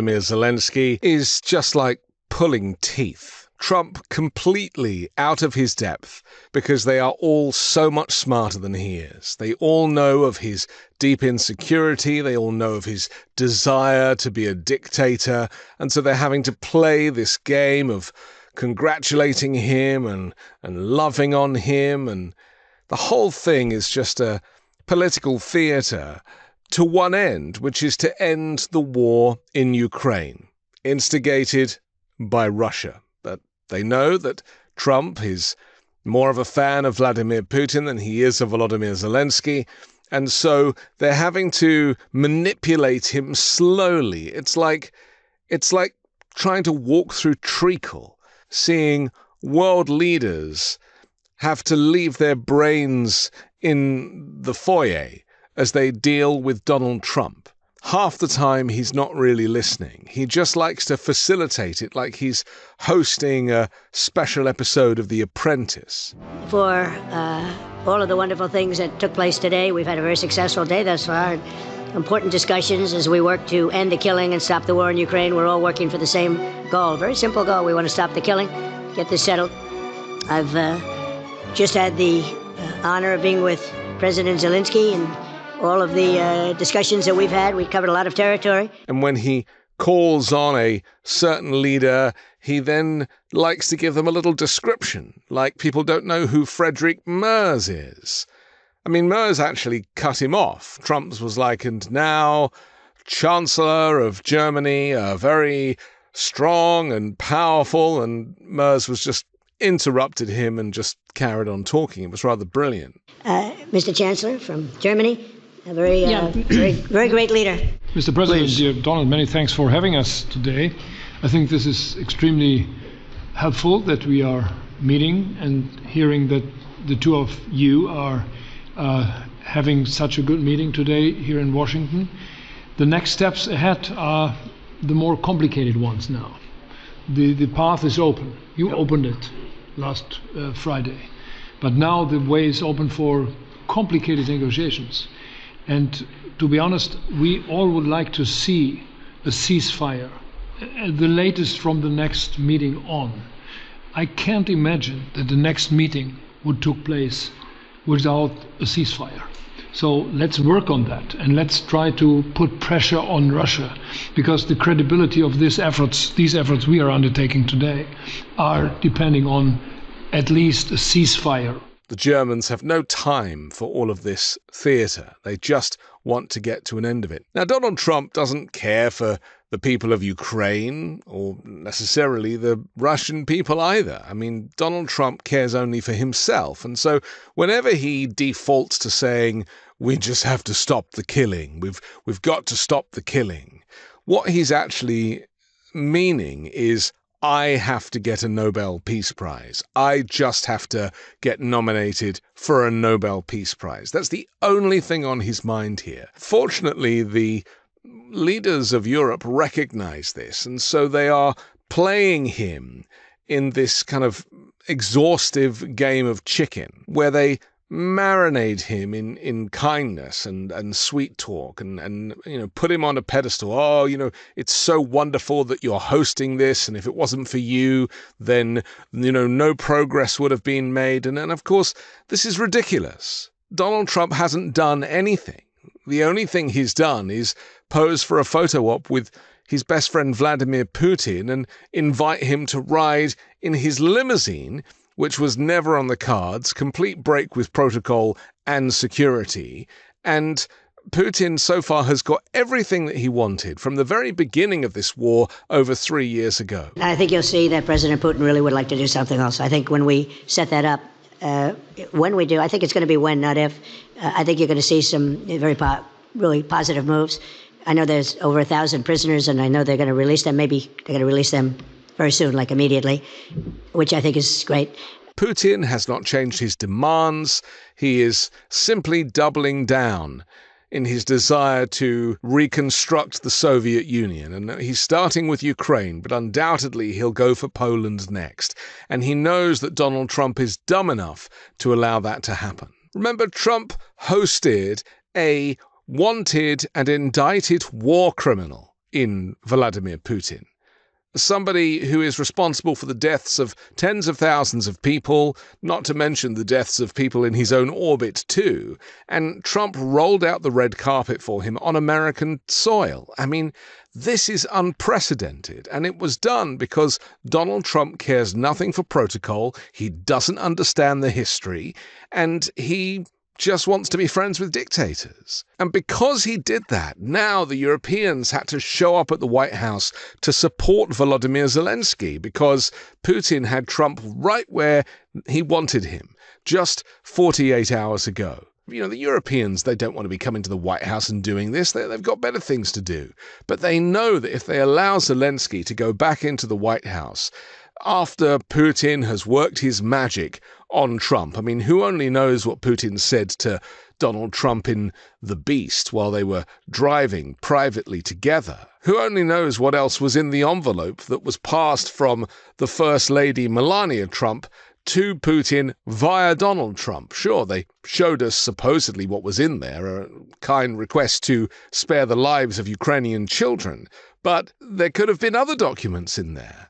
Zelensky is just like pulling teeth. Trump completely out of his depth because they are all so much smarter than he is. They all know of his deep insecurity. They all know of his desire to be a dictator. And so they're having to play this game of congratulating him and loving on him. And the whole thing is just a political theater to one end, which is to end the war in Ukraine, instigated by Russia. But they know that Trump is more of a fan of Vladimir Putin than he is of Volodymyr Zelensky, and so they're having to manipulate him slowly. It's like trying to walk through treacle, seeing world leaders have to leave their brains in the foyer as they deal with Donald Trump. Half the time, he's not really listening. He just likes to facilitate it like he's hosting a special episode of The Apprentice. For all of the wonderful things that took place today, we've had a very successful day thus far. Important discussions as we work to end the killing and stop the war in Ukraine. We're all working for the same goal, very simple goal. We want to stop the killing, get this settled. I've just had the honor of being with President Zelensky and all of the discussions that we've had. We've covered a lot of territory. And when he calls on a certain leader, he then likes to give them a little description, like people don't know who Friedrich Merz is. I mean, Merz actually cut him off. Trump's was like, and now Chancellor of Germany, very strong and powerful, and Merz was just interrupted him and just carried on talking. It was rather brilliant. Mr. Chancellor from Germany, a very, very great leader. Mr. President, dear Donald, many thanks for having us today. I think this is extremely helpful that we are meeting and hearing that the two of you are having such a good meeting today here in Washington. The next steps ahead are the more complicated ones now. The path is open. You opened it last Friday. But now the way is open for complicated negotiations. And to be honest, we all would like to see a ceasefire, the latest from the next meeting on. I can't imagine that the next meeting would take place without a ceasefire. So let's work on that, and let's try to put pressure on Russia, because the credibility of these efforts we are undertaking today, are depending on at least a ceasefire. The Germans have no time for all of this theatre. They just want to get to an end of it. Now, Donald Trump doesn't care for the people of Ukraine or necessarily the Russian people either. I mean, Donald Trump cares only for himself. And so whenever he defaults to saying, we just have to stop the killing, we've got to stop the killing, what he's actually meaning is, I have to get a Nobel Peace Prize. I just have to get nominated for a Nobel Peace Prize. That's the only thing on his mind here. Fortunately, the leaders of Europe recognize this, and so they are playing him in this kind of exhaustive game of chicken, where they marinate him in kindness and sweet talk and put him on a pedestal. Oh, it's so wonderful that you're hosting this, and if it wasn't for you, then no progress would have been made. And of course, this is ridiculous. Donald Trump hasn't done anything. The only thing he's done is pose for a photo op with his best friend Vladimir Putin and invite him to ride in his limousine, which was never on the cards, complete break with protocol and security. And Putin so far has got everything that he wanted from the very beginning of this war over 3 years ago. I think you'll see that President Putin really would like to do something else. I think when we set that up, when we do, I think it's going to be when, not if. I think you're going to see some very really positive moves. I know there's over 1,000 prisoners, and I know they're going to release them. Maybe they're going to release them very soon, like immediately, which I think is great. Putin has not changed his demands. He is simply doubling down in his desire to reconstruct the Soviet Union. And he's starting with Ukraine, but undoubtedly he'll go for Poland next. And he knows that Donald Trump is dumb enough to allow that to happen. Remember, Trump hosted a wanted and indicted war criminal in Vladimir Putin. Somebody who is responsible for the deaths of tens of thousands of people, not to mention the deaths of people in his own orbit too. And Trump rolled out the red carpet for him on American soil. I mean, this is unprecedented. And it was done because Donald Trump cares nothing for protocol. He doesn't understand the history. And he just wants to be friends with dictators. And because he did that, now the Europeans had to show up at the White House to support Volodymyr Zelensky because Putin had Trump right where he wanted him just 48 hours ago. You know, the Europeans, they don't want to be coming to the White House and doing this. They've got better things to do. But they know that if they allow Zelensky to go back into the White House after Putin has worked his magic on Trump. I mean, who only knows what Putin said to Donald Trump in The Beast while they were driving privately together? Who only knows what else was in the envelope that was passed from the First Lady Melania Trump to Putin via Donald Trump? Sure, they showed us supposedly what was in there, a kind request to spare the lives of Ukrainian children, but there could have been other documents in there.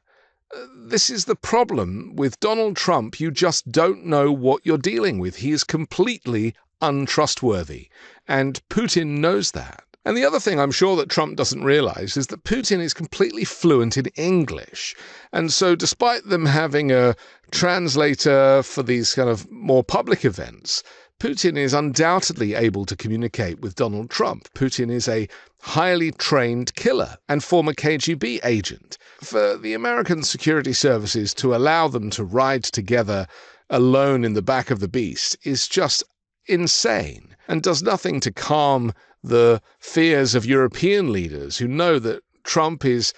This is the problem with Donald Trump. You just don't know what you're dealing with. He is completely untrustworthy, and Putin knows that. And the other thing I'm sure that Trump doesn't realize is that Putin is completely fluent in English. And so despite them having a translator for these kind of more public events, Putin is undoubtedly able to communicate with Donald Trump. Putin is a highly trained killer and former KGB agent. For the American security services to allow them to ride together alone in the back of the beast is just insane and does nothing to calm the fears of European leaders who know that Trump is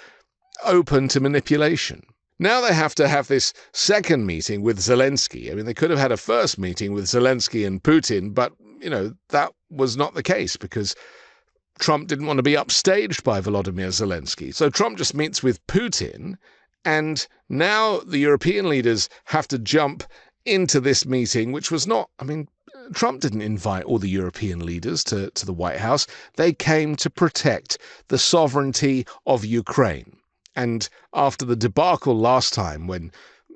open to manipulation. Now they have to have this second meeting with Zelensky. I mean, they could have had a first meeting with Zelensky and Putin, but, you know, that was not the case because Trump didn't want to be upstaged by Volodymyr Zelensky. So Trump just meets with Putin, and now the European leaders have to jump into this meeting, which was not, I mean, Trump didn't invite all the European leaders to the White House. They came to protect the sovereignty of Ukraine. And after the debacle last time, when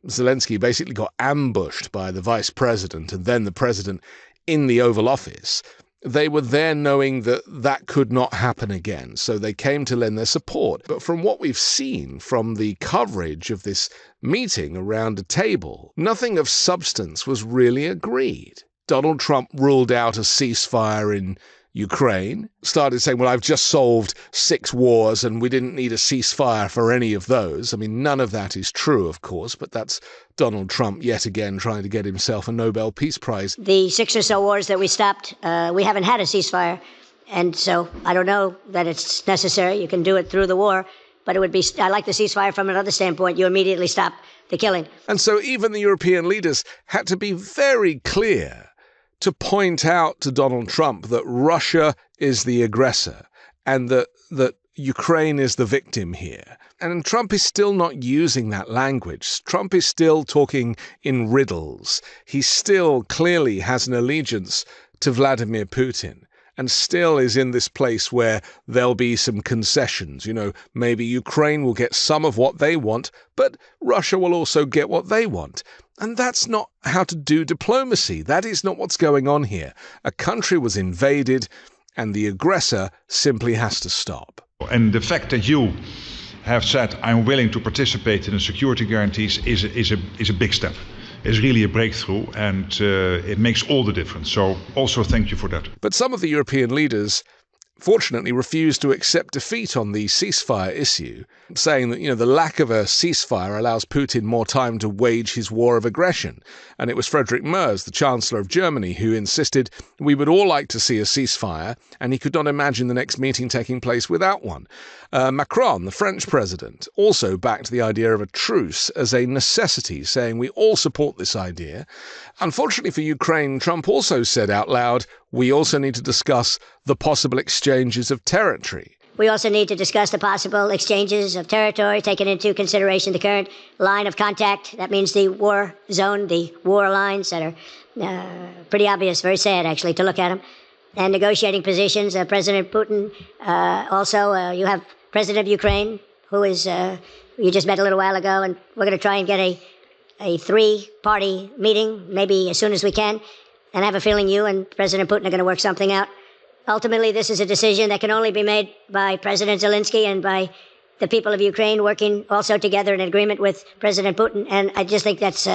Zelensky basically got ambushed by the vice president and then the president in the Oval Office, they were there knowing that that could not happen again. So they came to lend their support. But from what we've seen from the coverage of this meeting around a table, nothing of substance was really agreed. Donald Trump ruled out a ceasefire in Ukraine, started saying, well, I've just solved 6 wars and we didn't need a ceasefire for any of those. I mean, none of that is true, of course, but that's Donald Trump yet again trying to get himself a Nobel Peace Prize. The 6 or so wars that we stopped, we haven't had a ceasefire. And so I don't know that it's necessary. You can do it through the war. But it would be, I like the ceasefire from another standpoint. You immediately stop the killing. And so even the European leaders had to be very clear to point out to Donald Trump that Russia is the aggressor and that Ukraine is the victim here. And Trump is still not using that language. Trump is still talking in riddles. He still clearly has an allegiance to Vladimir Putin and still is in this place where there'll be some concessions. You know, maybe Ukraine will get some of what they want, but Russia will also get what they want. And that's not how to do diplomacy. That is not what's going on here. A country was invaded, and the aggressor simply has to stop. And the fact that you have said, I'm willing to participate in the security guarantees is a big step. It's really a breakthrough, and it makes all the difference. So also thank you for that. But some of the European leaders fortunately refused to accept defeat on the ceasefire issue, saying that, you know, the lack of a ceasefire allows Putin more time to wage his war of aggression. And it was Friedrich Merz, the Chancellor of Germany, who insisted we would all like to see a ceasefire, and he could not imagine the next meeting taking place without one. Macron, the French president, also backed the idea of a truce as a necessity, saying we all support this idea. Unfortunately for Ukraine, Trump also said out loud, we also need to discuss the possible exchanges of territory. We also need to discuss the possible exchanges of territory, taking into consideration the current line of contact. That means the war zone, the war lines that are pretty obvious, very sad, actually, to look at them. And negotiating positions. President Putin, also, you have President of Ukraine, who is you just met a little while ago, and we're going to try and get a three-party meeting, maybe as soon as we can. And I have a feeling you and President Putin are going to work something out. Ultimately, this is a decision that can only be made by President Zelensky and by the people of Ukraine working also together in agreement with President Putin. And I just think that's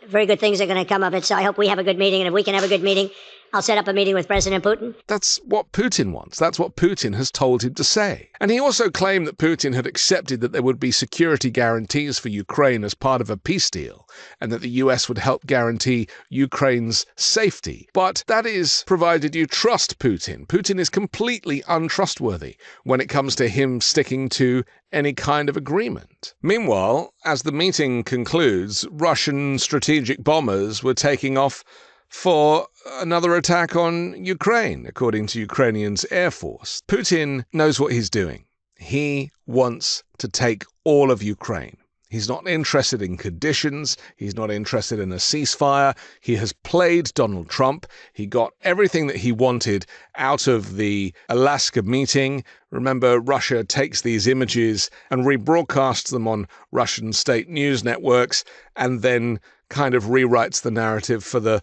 very good things are going to come of it. So I hope we have a good meeting. And if we can have a good meeting, I'll set up a meeting with President Putin. That's what Putin wants. That's what Putin has told him to say. And he also claimed that Putin had accepted that there would be security guarantees for Ukraine as part of a peace deal, and that the US would help guarantee Ukraine's safety. But that is provided you trust Putin. Putin is completely untrustworthy when it comes to him sticking to any kind of agreement. Meanwhile, as the meeting concludes, Russian strategic bombers were taking off for another attack on Ukraine, according to Ukrainians' Air Force. Putin knows what he's doing. He wants to take all of Ukraine. He's not interested in conditions. He's not interested in a ceasefire. He has played Donald Trump. He got everything that he wanted out of the Alaska meeting. Remember, Russia takes these images and rebroadcasts them on Russian state news networks and then kind of rewrites the narrative for the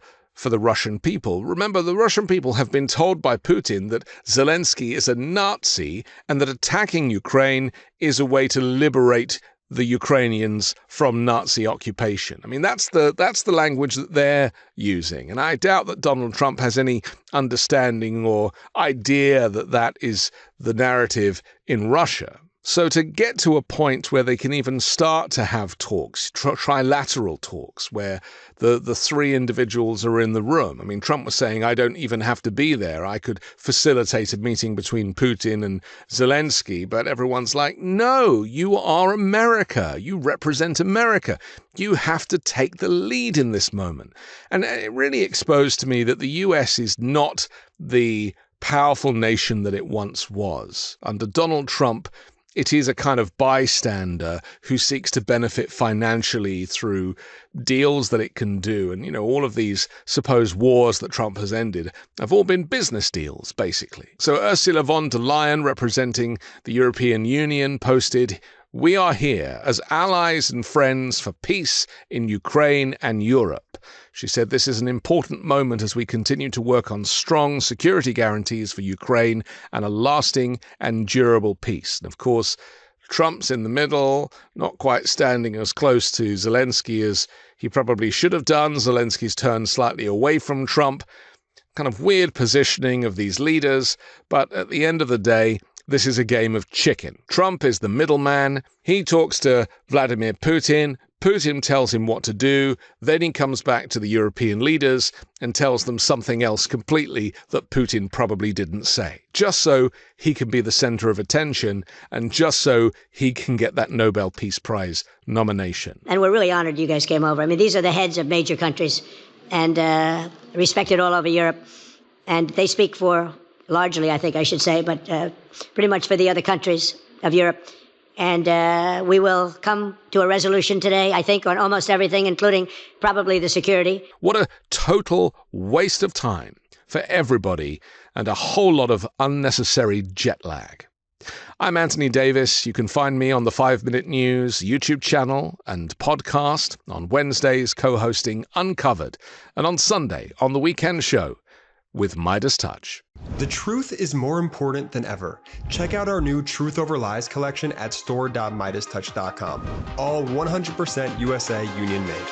Russian people. Remember, the Russian people have been told by Putin that Zelensky is a Nazi and that attacking Ukraine is a way to liberate the Ukrainians from Nazi occupation. I mean, that's the language that they're using. And I doubt that Donald Trump has any understanding or idea that that is the narrative in Russia. So to get to a point where they can even start to have talks, trilateral talks, where the three individuals are in the room. I mean, Trump was saying, I don't even have to be there. I could facilitate a meeting between Putin and Zelensky. But everyone's like, no, you are America. You represent America. You have to take the lead in this moment. And it really exposed to me that the US is not the powerful nation that it once was. Under Donald Trump, it is a kind of bystander who seeks to benefit financially through deals that it can do. And, all of these supposed wars that Trump has ended have all been business deals, basically. So Ursula von der Leyen, representing the European Union, posted, "We are here as allies and friends for peace in Ukraine and Europe." She said this is an important moment as we continue to work on strong security guarantees for Ukraine and a lasting and durable peace. And of course, Trump's in the middle, not quite standing as close to Zelensky as he probably should have done. Zelensky's turned slightly away from Trump. Kind of weird positioning of these leaders. But at the end of the day, this is a game of chicken. Trump is the middleman. He talks to Vladimir Putin. Putin tells him what to do. Then he comes back to the European leaders and tells them something else completely that Putin probably didn't say, just so he can be the center of attention and just so he can get that Nobel Peace Prize nomination. And we're really honored you guys came over. I mean, these are the heads of major countries and respected all over Europe. And they speak for, largely, I think I should say, but pretty much for the other countries of Europe. And we will come to a resolution today, I think, on almost everything, including probably the security. What a total waste of time for everybody and a whole lot of unnecessary jet lag. I'm Anthony Davis. You can find me on the 5 Minute News YouTube channel and podcast, on Wednesdays co-hosting Uncovered, and on Sunday on The Weekend Show with Midas Touch. The truth is more important than ever. Check out our new Truth Over Lies collection at store.midastouch.com. All 100% USA union made.